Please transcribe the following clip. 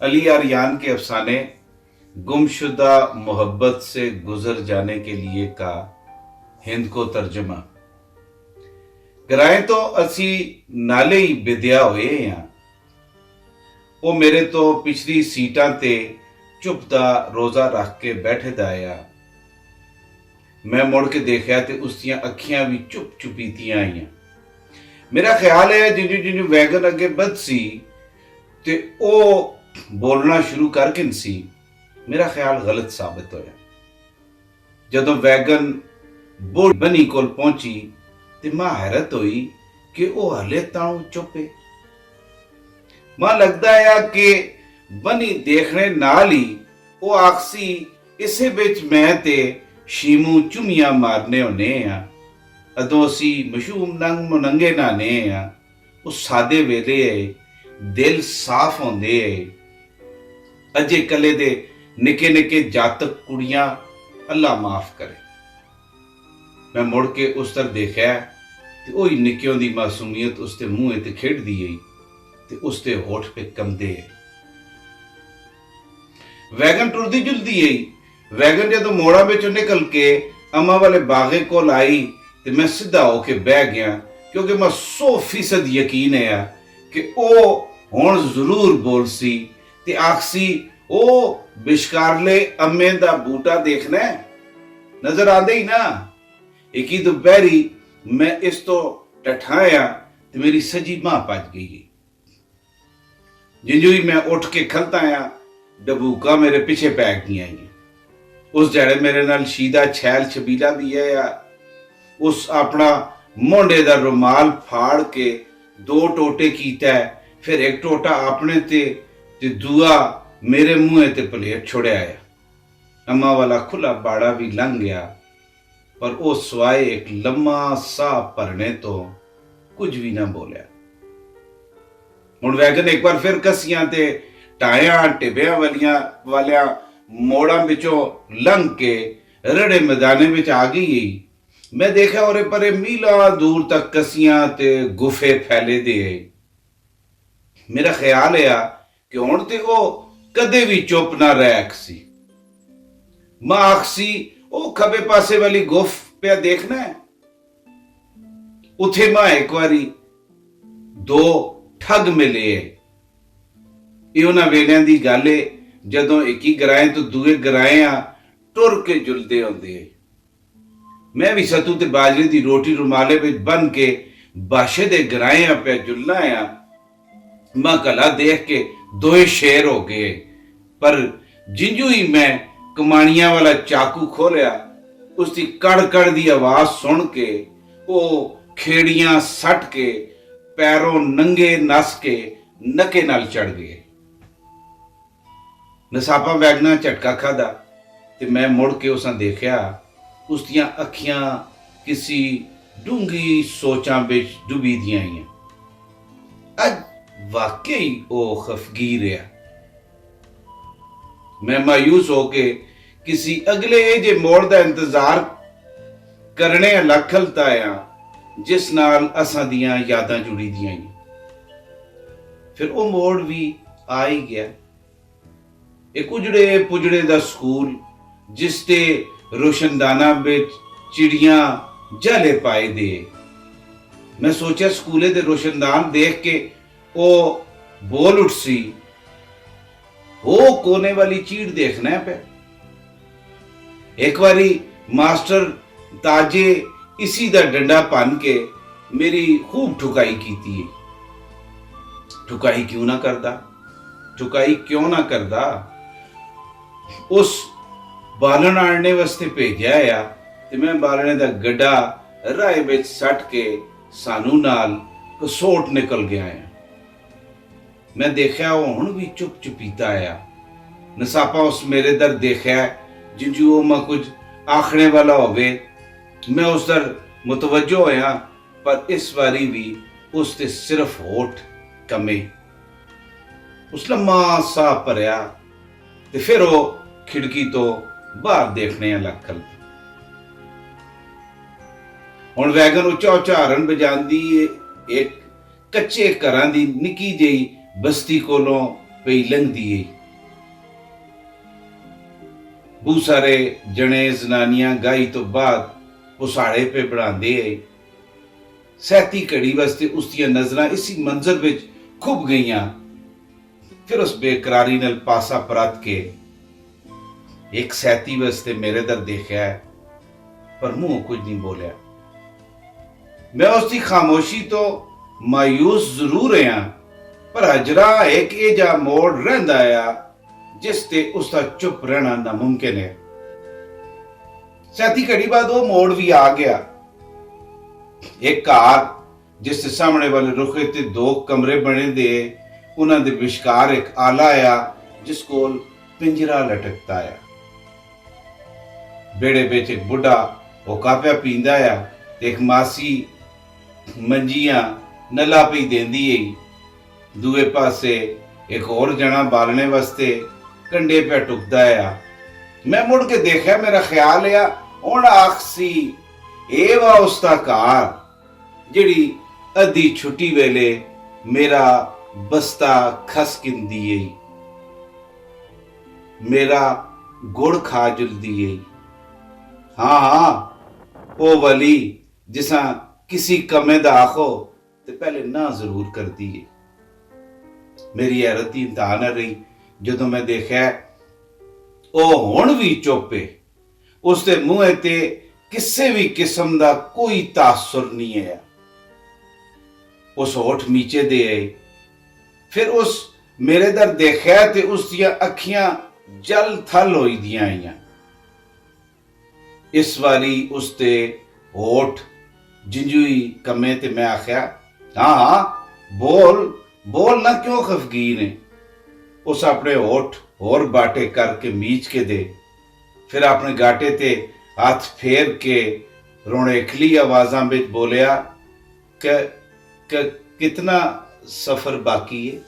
अली आर्यान के अफसाने गुमशुदा मोहब्बत से गुजर जाने के लिए का हिंद को तर्जमा। कराए तो असी नाले ही विद्या होए हैं। वो मेरे तो पिछली सीटां ते चुपदा रोजा रख के बैठे दा आया। मैं मुड़ के देखा तो उसदियां अखियां भी चुप चुपीतियां आईयां। मेरा ख्याल है जिन्जू जिन्जू वैगन अगे बद सी ते ओ बोलना शुरू करके सी, मेरा ख्याल गलत साबित होया। जदों वैगन बुढ़ बनी कोल पहुंची ते मां हैरत हुई कि वह हले ताऊ चुपे। मां लगदा है कि बनी देखने नाल ही वो आखसी इसे बिच मैं ते शीमू चुमियां मारने होने आ। अदों असी मशूम नंग मुनंगे नाने आ। उस सादे वेले दिल साफ होंदे अजे कले दे निके निके जातक कुड़ियां अल्लाह माफ करे। मैं मुड़ के उस तर देखा ते ओही निक्कियों दी मासूमियत उसके मुंह ते खेड़दी आई ते उसके होठ पे कंदे। वैगन टुरदी जुलदी आई। वैगन जदों मोड़ा विचों निकल के अम्मा वाले बागे कोल आई ते मैं सीधा होके बह गया, क्योंकि मैं 100% यकीन है कि ओ हुण जरूर बोलसी ते आखसी ओ बिशकारले अम्मे दा बूटा देखना है, नजर आंदे ही ना। एक ही दोपहरी मैं इस तो टठाया ते मेरी सजी मां भज गई। जिंजू ही मैं उठ के खलता आया, डबूका मेरे पीछे पै गई। उस जड़े मेरे नाल शीदा छैल छबीला भी है। उस अपना मोंडे दा रुमाल फाड़ के 2 टोटे कीता, फिर एक टोटा अपने ते दूआ मेरे मुंह ते प्लेट छोड़िया है। अम्मा वाला खुला बाड़ा भी लंघ गया, पर वो सवाए एक लम्मा साह भरने तो कुछ भी ना बोलिया। हुण वैगन एक बार फिर कसियां ते टाया टिबिया वालिया मोड़ा विचों लंघ के रड़े मैदाने विच आ गई। मैं देखा और परे मीला दूर तक कसियां ते गुफे फैले दे। मेरा ख्याल है कि हुण ते ओ कदे भी चुप ना रह सी। मां आखसी ओ खबे पासे वाली गुफ पे देखना है। उथे मां एक बारी 2 ठग मिले। ये उन्हां वेलियां दी गल है जदों एक ही गराए तो दूए गराए टुर के जुलदे होंदे। मैं भी सतू ते बाजरे दी रोटी रुमाले विच बन के बाशे दे गराए पे जुलना आ। मां कला देख के 2 शेर हो गए, पर जिंजू ही मैं कमानियां वाला चाकू खोलिया, उसकी कड़ कड़ दी आवाज सुन के वो खेड़ियां सट के पैरों नंगे नस के नके नाल चढ़ गए। नसापा वैगना झटका खादा ते मैं मुड़ के उस देखा उसदियां अखियां किसी डूंगी सोचां विच डुबी दियां आईयां। अज वाकई ओ खफगीर है। मैं मायूस होके किसी अगले जे मोड़ का इंतजार करने लग खलता आया, जिस नाल असां दियां यादां जुड़ी दियां। फिर वो मोड़ भी आ ही गया। एक उजड़े पुजड़े दा स्कूल जिसते रोशनदाना विच चिड़ियां जले पाए दे। मैं सोचा स्कूले दे रोशनदान देख के ओ बोल उठ सी, वो कोने वाली चीड़ देखना पे। एक बारी मास्टर ताजे इसी दा डंडा पन के मेरी खूब ठुकाई की थी। ठुकाई क्यों ना करदा, ठुकाई क्यों ना करदा। उस बालन आने वास्ते भेजा आ ते मैं बालने दा गड्ढा राह विच सट के सानू नाल कसोट निकल गया है। मैं देखा वो हुण भी चुप चुपीता आया। नसापा उस मेरे दर देखा जिंजू मैं कुछ आखने वाला होवे। मैं उस दर मुतवज्जो होया, पर इस बारी भी उसते सिर्फ होठ कमे। उस लम्मा साह भरिया ते फिर वो खिड़की तो बाहर देखने लग खल। हुण वैगन उच्चा उच्चा हरन बजांदी एक कच्चे घरां दी निक्की जेही बस्ती कोलों ਪਈ ਲੰਘਦੀ ਏ। ਬਹੁਤ ਸਾਰੇ ਜਣੇ ਜ਼ਨਾਨੀਆਂ ਗਾਈ ਤੋਂ ਬਾਅਦ ਪੁਸਾੜੇ ਪੇ ਬਣਾਉਂਦੇ ਏ। ਸਹਿਤੀ ਘੜੀ ਵਾਸਤੇ ਉਸ ਦੀਆਂ ਨਜ਼ਰਾਂ ਇਸੀ ਮੰਜ਼ਰ ਵਿੱਚ ਖੁੱਭ ਗਈਆਂ। ਫਿਰ ਉਸ ਬੇਕਰਾਰੀ ਨਾਲ ਪਾਸਾ ਪਰਤ ਕੇ ਇੱਕ ਸਹਿਤੀ ਵਾਸਤੇ ਮੇਰੇ ਦਰ ਦੇਖਿਆ, ਪਰ ਮੂੰਹ ਕੁਝ ਨਹੀਂ ਬੋਲਿਆ। ਮੈਂ ਉਸ ਦੀ ਖਾਮੋਸ਼ੀ ਤੋਂ ਮਾਯੂਸ ਜ਼ਰੂਰ ਹਾਂ, ਪਰ ਹਜਰਾ ਇੱਕ ਇਹ ਜਿਹਾ ਮੋੜ ਰਹਿੰਦਾ ਆ ਜਿਸ ਤੇ ਉਸ ਦਾ ਚੁੱਪ ਰਹਿਣਾ ਨਾਮੁਮਕਿਨ ਹੈ। ਸਹਿਤੀ ਘੜੀ ਬਾਅਦ ਉਹ ਮੋੜ ਵੀ ਆ ਗਿਆ। ਇੱਕ ਘਰ ਜਿਸ ਦੇ ਸਾਹਮਣੇ ਵਾਲੇ ਰੁੱਖੇ ਤੇ 2 ਕਮਰੇ ਬਣੇ ਦੇ, ਉਹਨਾਂ ਦੇ ਵਿਚਕਾਰ ਇੱਕ ਆਲਾ ਆ ਜਿਸ ਕੋਲ ਪਿੰਜਰਾ ਲਟਕਦਾ ਆ। ਬੇੜੇ ਵਿੱਚ ਇੱਕ ਬੁੱਢਾ ਹੋਕਾ ਪਿਆ ਪੀਂਦਾ ਆ ਤੇ ਇੱਕ ਮਾਸੀ ਮੰਜੀਆਂ ਨਲਾ ਪਈ ਦੇਂਦੀ ਏ। ਦੂਏ ਪਾਸੇ ਇੱਕ ਹੋਰ ਜਣਾ ਬਾਲਣੇ ਵਾਸਤੇ ਕੰਡੇ ਪਿਆ ਟੁਕਦਾ ਆ। ਮੈਂ ਮੁੜ ਕੇ ਦੇਖਿਆ, ਮੇਰਾ ਖਿਆਲ ਆ ਹੁਣ ਆਖਸੀ ਇਹ ਵਾ ਉਸ ਦਾ ਘਰ ਜਿਹੜੀ ਅੱਧੀ ਛੁੱਟੀ ਵੇਲੇ ਮੇਰਾ ਬਸਤਾ ਖਸ ਕਿੰਦੀ ਏ, ਮੇਰਾ ਗੁੜ ਖਾ ਜੁਲਦੀ ਏ। ਹਾਂ ਉਹ ਵਾਲੀ ਜਿਸਾਂ किसी कमे दा आखो ते पहले ना जरूर कर दिए। मेरी हैरत दी इंतहा न रही जदों मैं देखा ਉਹ ਹੁਣ ਵੀ ਚੁੱਪ ਏ। ਉਸਦੇ ਮੂੰਹ ਤੇ ਕਿਸੇ ਵੀ ਕਿਸਮ ਦਾ ਕੋਈ ਤਾਸੁਰ ਨਹੀਂ ਹੈ। ਉਸ ਹੋਠ ਨੀਚੇ ਦੇ ਆਏ। ਫਿਰ ਉਸ ਮੇਰੇ ਦਰ ਦੇਖਿਆ ਤੇ ਉਸ ਦੀਆਂ ਅੱਖੀਆਂ ਜਲ ਥਲ ਹੋਈ ਦੀਆਂ ਆਈਆਂ। ਇਸ ਵਾਰੀ ਉਸ ਤੇ ਹੋਠ ਜਿੰਜੂਈ ਕੰਮੇ ਤੇ ਮੈਂ ਆਖਿਆ, ਹਾਂ ਬੋਲ ਨਾ, ਕਿਉਂ ਖਫਗੀਨ ਹੈ। ਉਸ ਆਪਣੇ ਹੋਠ ਹੋਰ ਬਾਟੇ ਕਰਕੇ ਮੀਚ ਕੇ ਦੇ, ਫਿਰ ਆਪਣੇ ਗਾਟੇ ਤੇ ਹੱਥ ਫੇਰ ਕੇ ਰੋਣੇਖਲੀ ਆਵਾਜ਼ਾਂ ਵਿੱਚ ਬੋਲਿਆ ਕਿ ਕਿਤਨਾ ਸਫ਼ਰ ਬਾਕੀ ਹੈ।